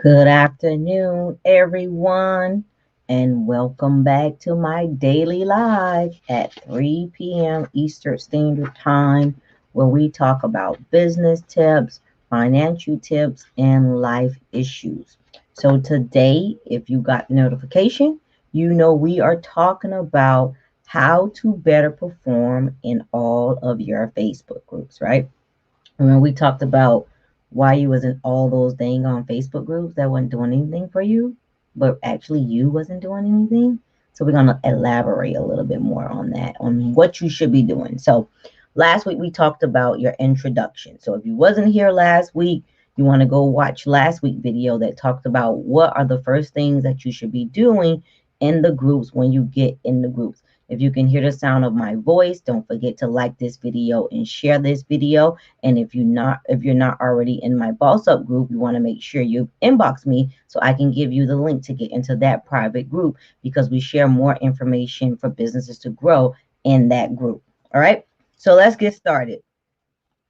Good afternoon, everyone, and welcome back to my daily live at 3 p.m. Eastern Standard Time, where we talk about business tips, financial tips, and life issues. So, today, if you got the notification, you know we are talking about how to better perform in all of your Facebook groups, right? When we talked about why you was in all those dang on Facebook groups that wasn't doing anything for you, but actually you wasn't doing anything. So we're gonna elaborate a little bit more on that, on what you should be doing. So last week we talked about your introduction. So if you wasn't here last week, you want to go watch last week video that talked about what are the first things that you should be doing in the groups when you get in the groups. If you can hear the sound of my voice, don't forget to like this video and share this video. And if you're not already in my boss up group, you want to make sure you inbox me so I can give you the link to get into that private group because we share more information for businesses to grow in that group. All right. So let's get started.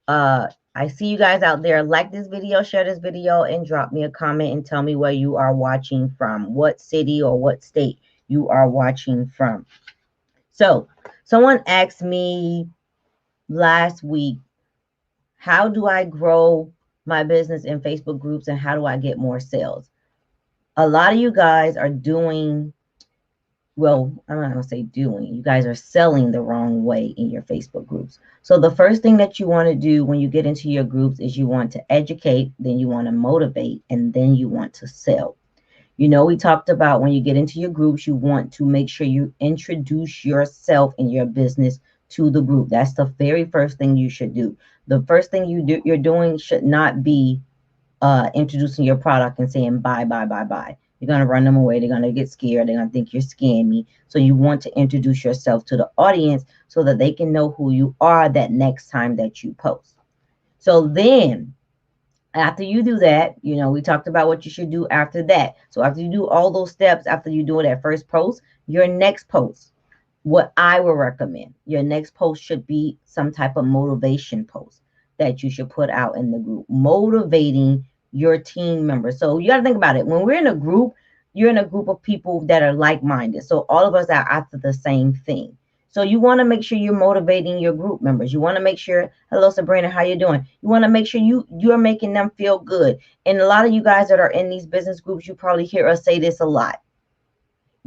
I see you guys out there. Like this video, share this video, and drop me a comment and tell me where you are watching from, what city or what state you are watching from. So someone asked me last week, how do I grow my business in Facebook groups and how do I get more sales? A lot of you guys are doing, well, I'm not going to say doing, you guys are selling the wrong way in your Facebook groups. So the first thing that you want to do when you get into your groups is you want to educate, then you want to motivate, and then you want to sell. You know, we talked about when you get into your groups, you want to make sure you introduce yourself and your business to the group. That's the very first thing you should do. The first thing you're doing should not be introducing your product and saying buy, buy, buy, buy. You're going to run them away. They're going to get scared. They're going to think you're scammy. So you want to introduce yourself to the audience so that they can know who you are that next time that you post. So then after you do that, you know, we talked about what you should do after that. So after you do all those steps, after you do that first post, your next post, what I would recommend, your next post should be some type of motivation post that you should put out in the group, motivating your team members. So you got to think about it. When we're in a group, you're in a group of people that are like-minded. So all of us are after the same thing. So you want to make sure you're motivating your group members. You want to make sure, hello Sabrina, how you doing? You want to make sure you're making them feel good. And a lot of you guys that are in these business groups, you probably hear us say this a lot.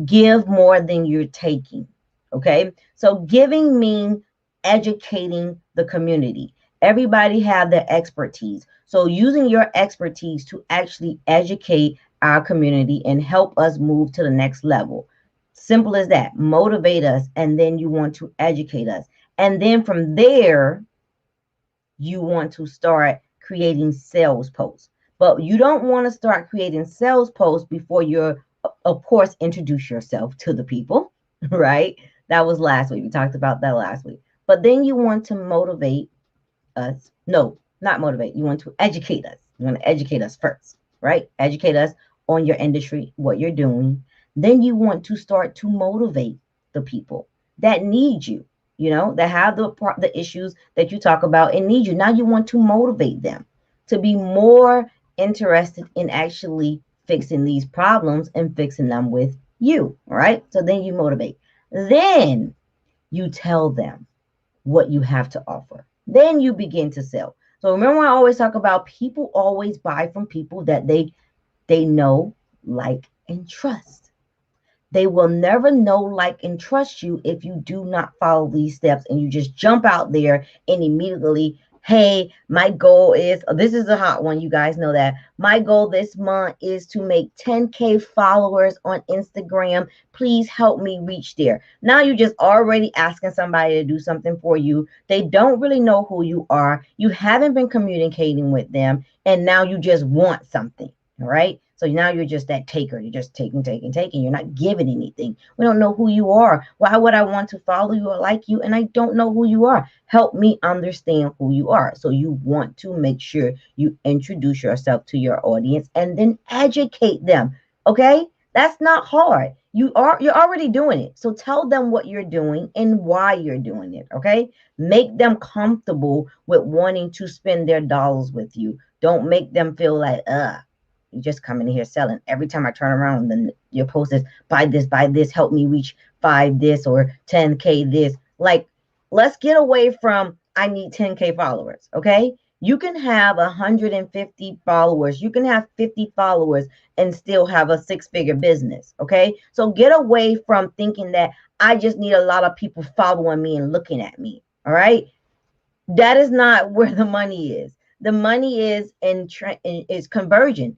Give more than you're taking. Okay? So giving means educating the community. Everybody have their expertise. So using your expertise to actually educate our community and help us move to the next level. Simple as that. Motivate us, and then you want to educate us. And then from there, you want to start creating sales posts. But you don't want to start creating sales posts before you're, of course, introduce yourself to the people, right? That was last week. We talked about that last week. But then you want to motivate us. No, not motivate. You want to educate us. You want to educate us first, right? Educate us on your industry, what you're doing. Then you want to start to motivate the people that need you, you know, that have the issues that you talk about and need you. Now you want to motivate them to be more interested in actually fixing these problems and fixing them with you, all right? So then you motivate. Then you tell them what you have to offer. Then you begin to sell. So remember, I always talk about people always buy from people that they know, like, and trust. They will never know, like, and trust you if you do not follow these steps and you just jump out there and immediately, hey, my goal is, this is a hot one. You guys know that. My goal this month is to make 10K followers on Instagram. Please help me reach there. Now you're just already asking somebody to do something for you. They don't really know who you are. You haven't been communicating with them. And now you just want something. All right. So now you're just that taker. You're just taking, taking, taking. You're not giving anything. We don't know who you are. Why would I want to follow you or like you? And I don't know who you are. Help me understand who you are. So you want to make sure you introduce yourself to your audience and then educate them. Okay? That's not hard. You're already doing it. So tell them what you're doing and why you're doing it. Okay? Make them comfortable with wanting to spend their dollars with you. Don't make them feel like, You're just coming in here selling. Every time I turn around, then your post is buy this, help me reach 5 this or 10K this. Like, let's get away from I need 10K followers, okay? You can have 150 followers. You can have 50 followers and still have a six-figure business, okay? So get away from thinking that I just need a lot of people following me and looking at me, all right? That is not where the money is. The money is is conversion.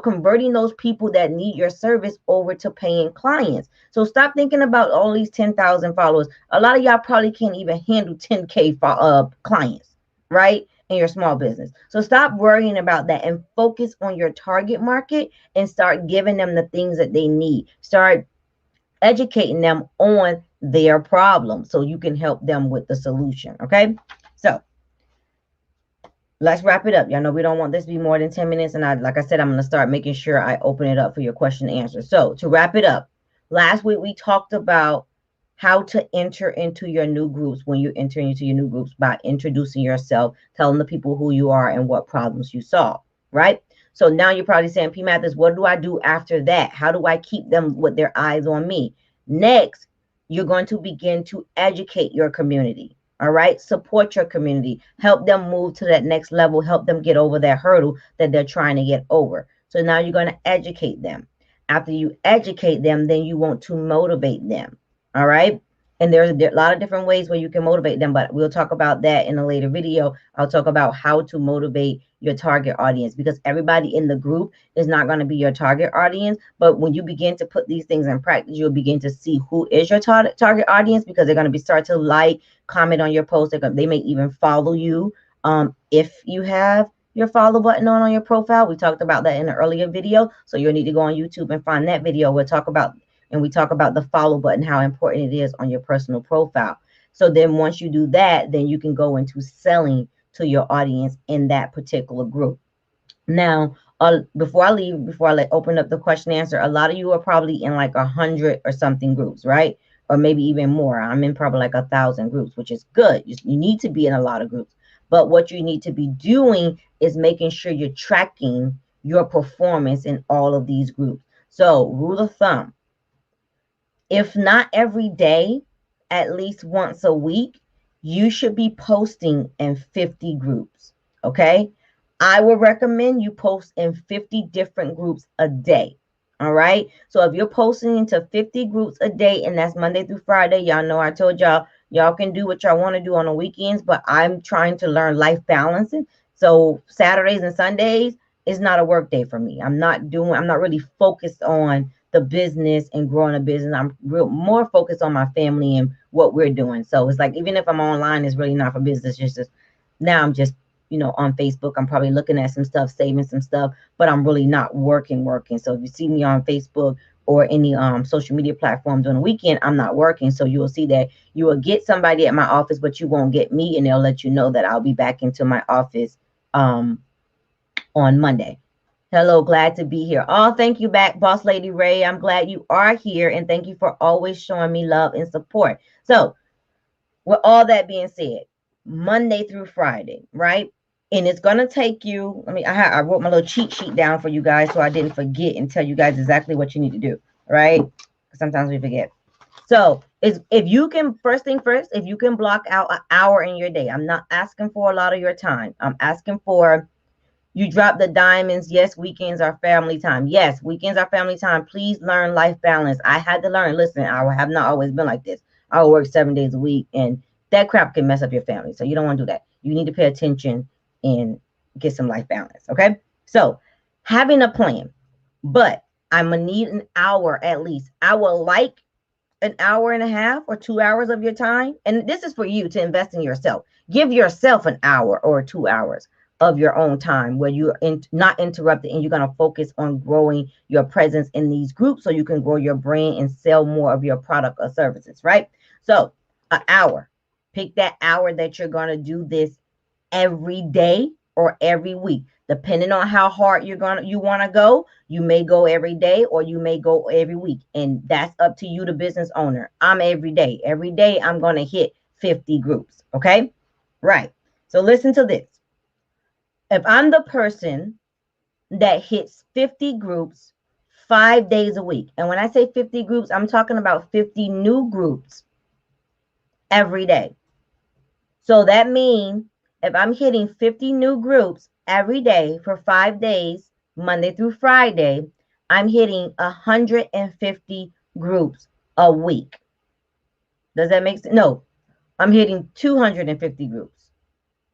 Converting those people that need your service over to paying clients. So stop thinking about all these 10,000 followers. A lot of y'all probably can't even handle 10K clients, right? In your small business. So stop worrying about that and focus on your target market and start giving them the things that they need. Start educating them on their problem so you can help them with the solution. Okay. So let's wrap it up. Y'all know we don't want this to be more than 10 minutes. And like I said, I'm going to start making sure I open it up for your question and answer. So to wrap it up, last week we talked about how to enter into your new groups when you enter into your new groups by introducing yourself, telling the people who you are and what problems you solve, right? So now you're probably saying, P. Mathis, what do I do after that? How do I keep them with their eyes on me? Next, you're going to begin to educate your community. All right. Support your community. Help them move to that next level. Help them get over that hurdle that they're trying to get over. So now you're going to educate them. After you educate them, then you want to motivate them. All right. And there's a lot of different ways where you can motivate them, but we'll talk about that in a later video. I'll talk about how to motivate your target audience, because everybody in the group is not going to be your target audience. But when you begin to put these things in practice, you'll begin to see who is your target audience, because they're going to start to like, comment on your post. They may even follow you if you have your follow button on your profile. We talked about that in an earlier video, so you'll need to go on YouTube and find that video. We talk about the follow button, how important it is on your personal profile. So then once you do that, then you can go into selling to your audience in that particular group. Now, before I open up the question and answer, a lot of you are probably in like 100 or something groups, right? Or maybe even more. I'm in probably like 1,000 groups, which is good. You need to be in a lot of groups. But what you need to be doing is making sure you're tracking your performance in all of these groups. So, rule of thumb, if not every day, at least once a week, you should be posting in 50 groups. Okay. I would recommend you post in 50 different groups a day. All right. So if you're posting into 50 groups a day, and that's Monday through Friday, y'all know I told y'all can do what y'all want to do on the weekends, but I'm trying to learn life balancing. So Saturdays and Sundays is not a work day for me. I'm not really focused on the business and growing a business. I'm more focused on my family and what we're doing. So it's like, even if I'm online, it's really not for business. Just now I'm just, on Facebook, I'm probably looking at some stuff, saving some stuff, but I'm really not working. So if you see me on Facebook or any social media platforms on the weekend, I'm not working. So you will see that you will get somebody at my office, but you won't get me, and they'll let you know that I'll be back into my office on Monday. Hello, glad to be here. Oh, thank you back, Boss Lady Ray. I'm glad you are here, and thank you for always showing me love and support. So, with all that being said, Monday through Friday, right? And it's gonna take you. I wrote my little cheat sheet down for you guys, so I didn't forget and tell you guys exactly what you need to do, right? Sometimes we forget. So, if you can, first thing first, if you can block out an hour in your day. I'm not asking for a lot of your time. I'm asking for you drop the diamonds. Yes, weekends are family time. Yes, weekends are family time. Please learn life balance. I had to learn. Listen, I have not always been like this. I will work 7 days a week, and that crap can mess up your family. So you don't want to do that. You need to pay attention and get some life balance. Okay. So having a plan, but I'm going to need an hour at least. I will like an hour and a half or 2 hours of your time. And this is for you to invest in yourself. Give yourself an hour or 2 hours of your own time where you're not interrupted, and you're going to focus on growing your presence in these groups so you can grow your brand and sell more of your product or services, right? So an hour, pick that hour that you're going to do this every day or every week, depending on how hard you want to go. You may go every day, or you may go every week, and that's up to you, the business owner. I'm every day I'm going to hit 50 groups. Okay. Right. So listen to this. If I'm the person that hits 50 groups 5 days a week. And when I say 50 groups, I'm talking about 50 new groups every day. So that means if I'm hitting 50 new groups every day for 5 days, Monday through Friday, I'm hitting 150 groups a week. Does that make sense? No, I'm hitting 250 groups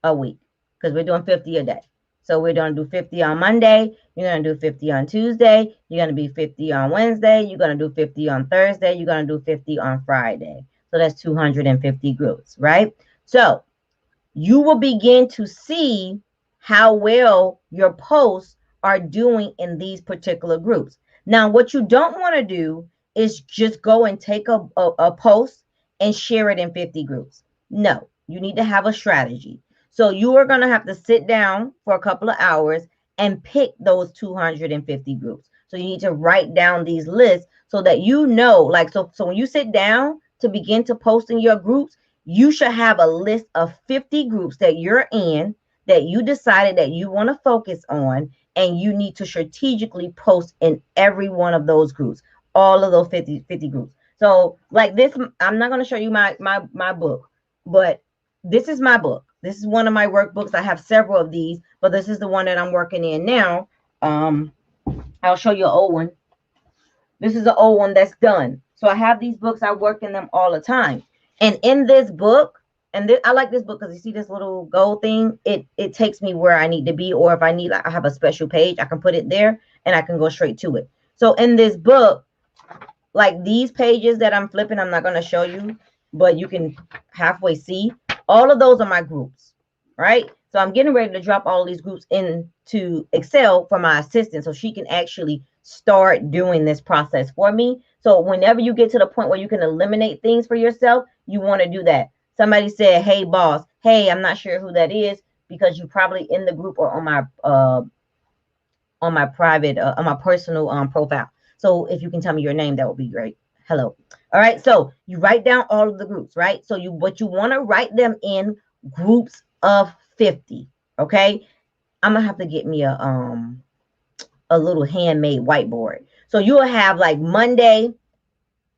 a week because we're doing 50 a day. So we're going to do 50 on Monday. You're going to do 50 on Tuesday. You're going to be 50 on Wednesday. You're going to do 50 on Thursday. You're going to do 50 on Friday. So that's 250 groups, right? So you will begin to see how well your posts are doing in these particular groups. Now, what you don't want to do is just go and take a post and share it in 50 groups. No, you need to have a strategy. So you are going to have to sit down for a couple of hours and pick those 250 groups. So you need to write down these lists so that you know, like, so when you sit down to begin to post in your groups, you should have a list of 50 groups that you're in that you decided that you want to focus on, and you need to strategically post in every one of those groups, all of those 50 groups. So like this, I'm not going to show you my book, but this is my book. This is one of my workbooks. I have several of these, but this is the one that I'm working in now. I'll show you an old one. This is an old one that's done. So I have these books. I work in them all the time. And in this book, and I like this book because you see this little gold thing. It takes me where I need to be, or if I need, like, I have a special page, I can put it there and I can go straight to it. So in this book, like these pages that I'm flipping, I'm not going to show you, but you can halfway see. All of those are my groups, right? So I'm getting ready to drop all of these groups into Excel for my assistant so she can actually start doing this process for me. So whenever you get to the point where you can eliminate things for yourself, you want to do that. Somebody said, hey, boss. Hey, I'm not sure who that is because you probably in the group or on my private, on my personal profile. So if you can tell me your name, that would be great. Hello. All right. So you write down all of the groups, right? So you want to write them in groups of 50. Okay. I'm going to have to get me a little handmade whiteboard. So you'll have like Monday,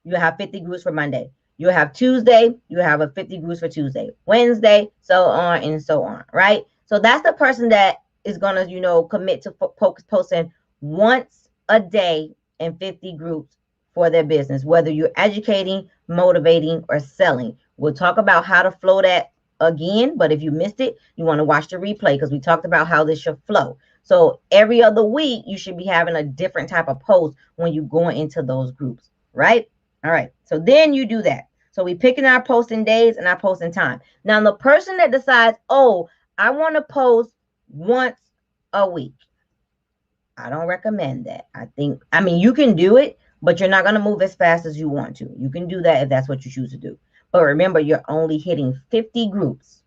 you'll have 50 groups for Monday. You'll have Tuesday, you have a 50 groups for Tuesday, Wednesday, so on and so on, right? So that's the person that is going to, commit to posting once a day in 50 groups for their business, whether you're educating, motivating, or selling. We'll talk about how to flow that again, but if you missed it, you want to watch the replay because we talked about how this should flow. So every other week, you should be having a different type of post when you go into those groups, right? All right. So then you do that. So we picking our posting days and our posting time. Now, the person that decides, oh, I want to post once a week, I don't recommend that. I mean, you can do it, but you're not going to move as fast as you want to. You can do that if that's what you choose to do. But remember, you're only hitting 50 groups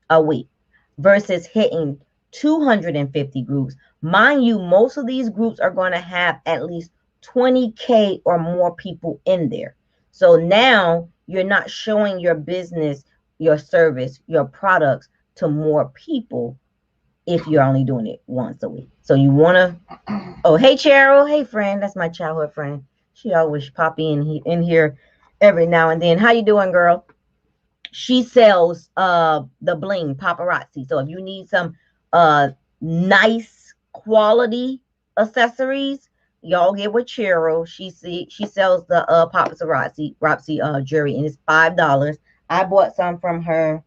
a week versus hitting 250 groups. Mind you, most of these groups are going to have at least 20K or more people in there. So now you're not showing your business, your service, your products to more people if you're only doing it once a week. So you want to, oh, hey, Cheryl. Hey, friend. That's my childhood friend. She always pop in here every now and then. How you doing, girl? She sells the bling paparazzi. So if you need some nice quality accessories, y'all get with Cheryl. She sells the paparazzi jewelry, and it's $5. I bought some from her.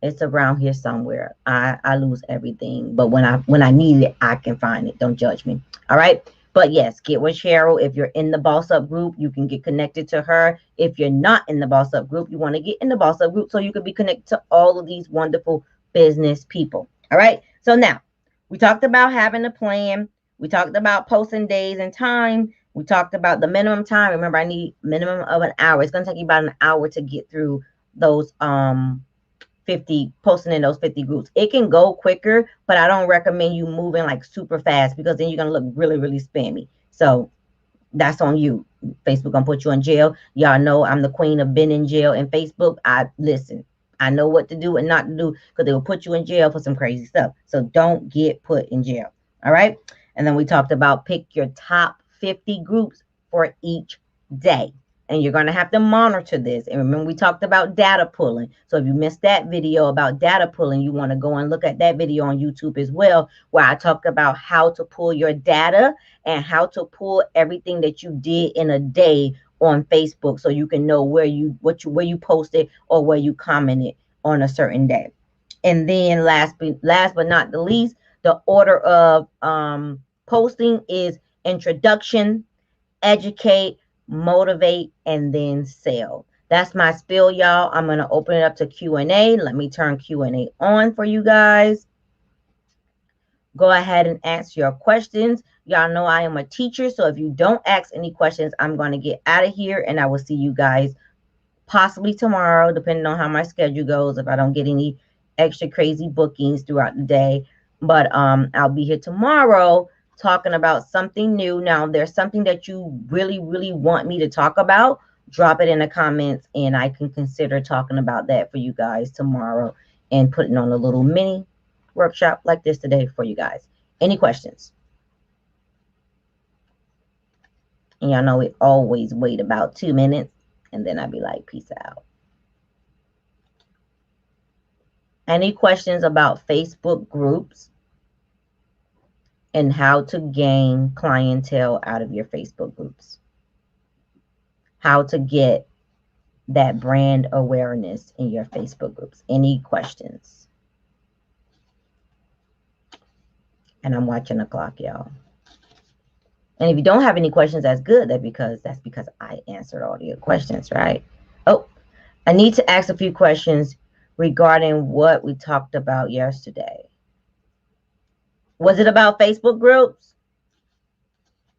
It's around here somewhere. I lose everything, but when I need it, I can find it. Don't judge me. All right. But yes, get with Cheryl. If you're in the Boss Up group, you can get connected to her. If you're not in the Boss Up group, you want to get in the Boss Up group so you can be connected to all of these wonderful business people. All right. So now we talked about having a plan. We talked about posting days and time. We talked about the minimum time. Remember, I need minimum of an hour. It's going to take you about an hour to get through those 50 posting in those 50 groups. It can go quicker, but I don't recommend you moving like super fast because then you're gonna look really, really spammy. So that's on you. Facebook gonna put you in jail. Y'all know I'm the queen of being in jail in Facebook. I know what to do and not to do because they will put you in jail for some crazy stuff. So don't get put in jail. All right. And then we talked about pick your top 50 groups for each day. And you're going to have to monitor this. And remember, we talked about data pulling. So if you missed that video about data pulling, you want to go and look at that video on YouTube as well, where I talked about how to pull your data and how to pull everything that you did in a day on Facebook, so you can know where you posted or where you commented on a certain day. And then last but not the least, the order of posting is introduction, educate, motivate, and then sell. That's my spiel, y'all. I'm going to open it up to Q&A. Let me turn Q&A on for you guys. Go ahead and ask your questions. Y'all know I am a teacher, so if you don't ask any questions, I'm going to get out of here, and I will see you guys possibly tomorrow, depending on how my schedule goes, if I don't get any extra crazy bookings throughout the day. But I'll be here tomorrow talking about something new. Now, if there's something that you really, really want me to talk about, drop it in the comments, and I can consider talking about that for you guys tomorrow and putting on a little mini workshop like this today for you guys. Any questions? And y'all know we always wait about 2 minutes, and then I'd be like, peace out. Any questions about Facebook groups and how to gain clientele out of your Facebook groups? How to get that brand awareness in your Facebook groups? Any questions? And I'm watching the clock, y'all. And if you don't have any questions, that's good. That's because I answered all your questions, right? Oh, I need to ask a few questions regarding what we talked about yesterday. Was it about Facebook groups?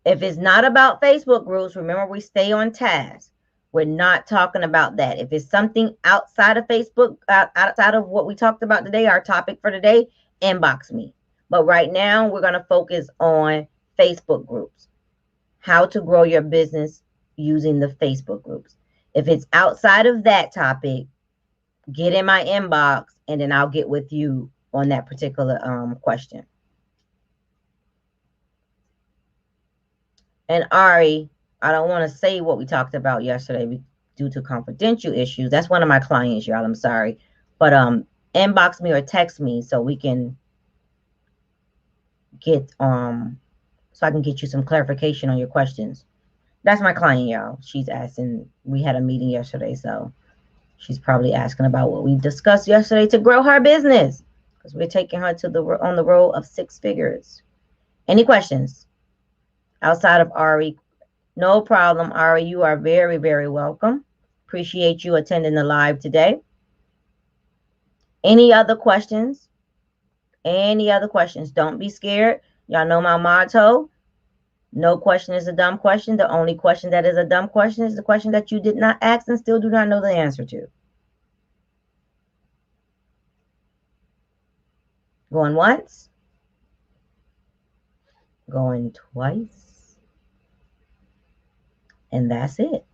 If it's not about Facebook groups, remember, we stay on task. We're not talking about that. If it's something outside of Facebook, outside of what we talked about today, our topic for today, inbox me. But right now, we're going to focus on Facebook groups. How to grow your business using the Facebook groups. If it's outside of that topic, get in my inbox, and then I'll get with you on that particular question. And Ari, I don't want to say what we talked about yesterday due to confidential issues. That's one of my clients, y'all. I'm sorry. But inbox me or text me so we can get so I can get you some clarification on your questions. That's my client, y'all. She's asking. We had a meeting yesterday, so she's probably asking about what we discussed yesterday to grow her business, because we're taking her to on the road of 6 figures. Any questions outside of Ari? No problem, Ari. You are very, very welcome. Appreciate you attending the live today. Any other questions? Any other questions? Don't be scared. Y'all know my motto. No question is a dumb question. The only question that is a dumb question is the question that you did not ask and still do not know the answer to. Going once. Going twice. And that's it.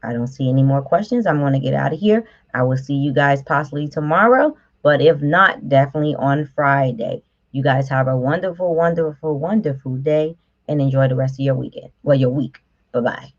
I don't see any more questions. I'm going to get out of here. I will see you guys possibly tomorrow, but if not, definitely on Friday. You guys have a wonderful, wonderful, wonderful day, and enjoy the rest of your weekend. Well, your week. Bye-bye.